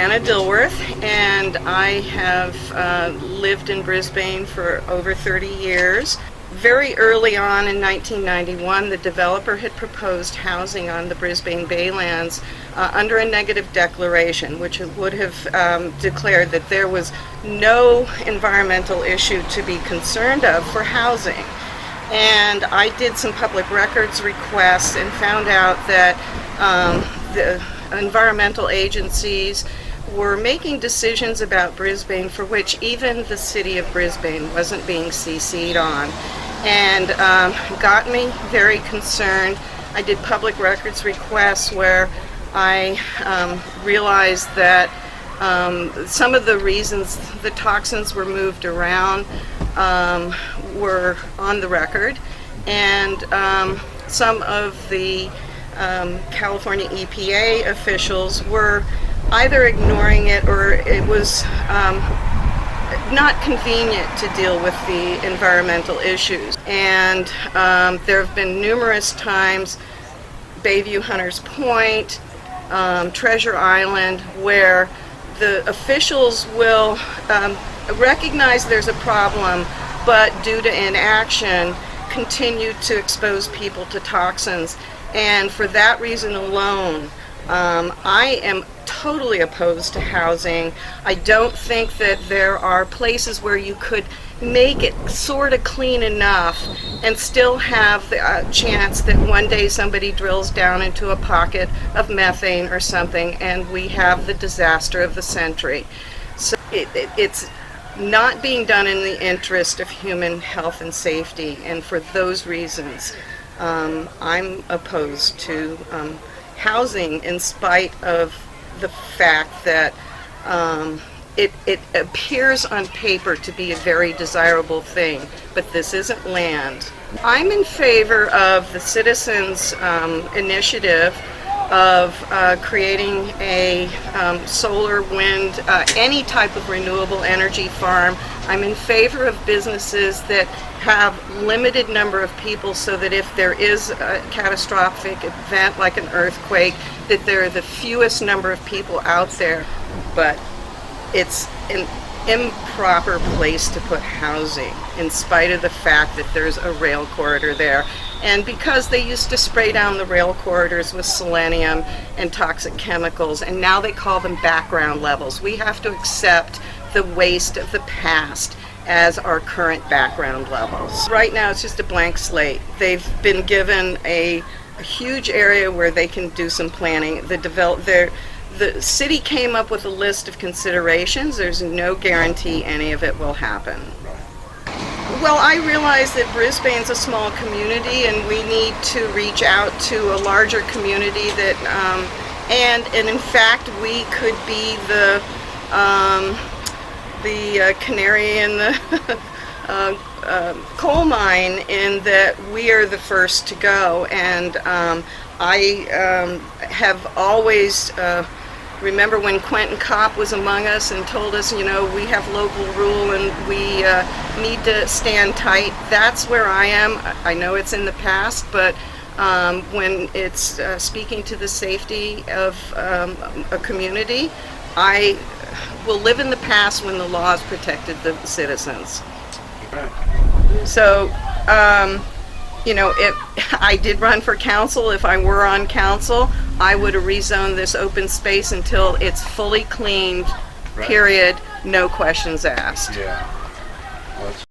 Anna Dilworth, and I have lived in Brisbane for over 30 years. Very early on in 1991, the developer had proposed housing on the Brisbane Baylands under a negative declaration, which would have declared that there was no environmental issue to be concerned of for housing. And I did some public records requests and found out that the environmental agencies were making decisions about Brisbane for which even the city of Brisbane wasn't being CC'd on, and got me very concerned. I did public records requests where I realized that some of the reasons the toxins were moved around were on the record, and some of the California EPA officials were either ignoring it or it was not convenient to deal with the environmental issues. And there have been numerous times, Bayview Hunters Point, Treasure Island, where the officials will recognize there's a problem, but due to inaction, continue to expose people to toxins. And for that reason alone, I am totally opposed to housing. I don't think that there are places where you could make it sort of clean enough and still have the chance that one day somebody drills down into a pocket of methane or something and we have the disaster of the century. So it's not being done in the interest of human health and safety, and for those reasons I'm opposed to housing, in spite of the fact that it appears on paper to be a very desirable thing, but this isn't land. I'm in favor of the citizens' initiative of creating a solar, wind, any type of renewable energy farm. I'm in favor of businesses that have limited number of people, so that if there is a catastrophic event like an earthquake, that there are the fewest number of people out there. But it's an improper place to put housing, in spite of the fact that there's a rail corridor there. And because they used to spray down the rail corridors with selenium and toxic chemicals, and now they call them background levels. We have to accept the waste of the past as our current background levels. Right now it's just a blank slate. They've been given a huge area where they can do some planning. The city came up with a list of considerations. There's no guarantee any of it will happen. Well, I realize that Brisbane's a small community and we need to reach out to a larger community that, and in fact we could be the canary in the coal mine, in that we are the first to go. And I have always remember when Quentin Kopp was among us and told us, you know, we have local rule and we need to stand tight. That's where I am. I know it's in the past, but when it's speaking to the safety of a community, I will live in the past when the laws protected the citizens. So, you know, if I did run for council, if I were on council, I would have rezoned this open space until it's fully cleaned, period, no questions asked. Yeah. Well,